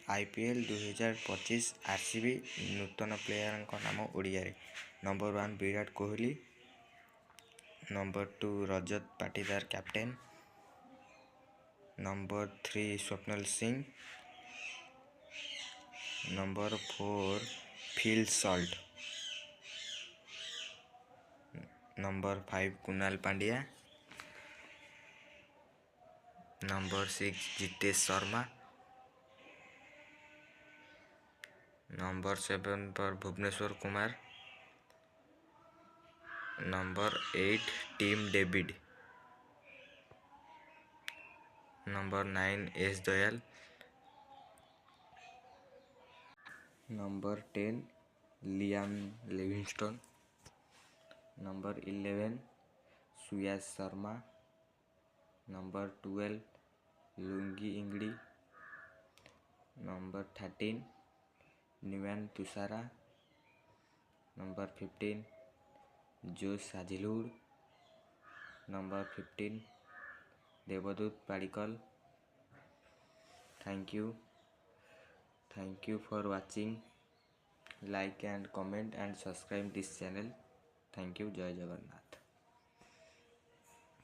IPL 2025 RCB ନୂତନ ପ୍ଲେୟାରଙ୍କ ନାମ ଓଡ଼ିଆରେ। Number 1 Virat Kohli, number 2 Rajat Patidar captain, number 3 Swapnil Singh, number 4 Phil Salt, number 5 Krunal Pandya, number 6 Jitesh Sharma, number 7 पर Bhuvneshwar Kumar, number 8 Tim David, number 9 S Dayal, number 10 Liam Livingstone, number 11 Suyash Sharma, number 12 Lungi Ngidi, number 13 Nuwan Thushara, number 15 Josh हाजिलुड, number 15 देवदूत Padikkal. Thank you for watching. Like and comment and subscribe this channel. Thank you. जय जगन्नाथ।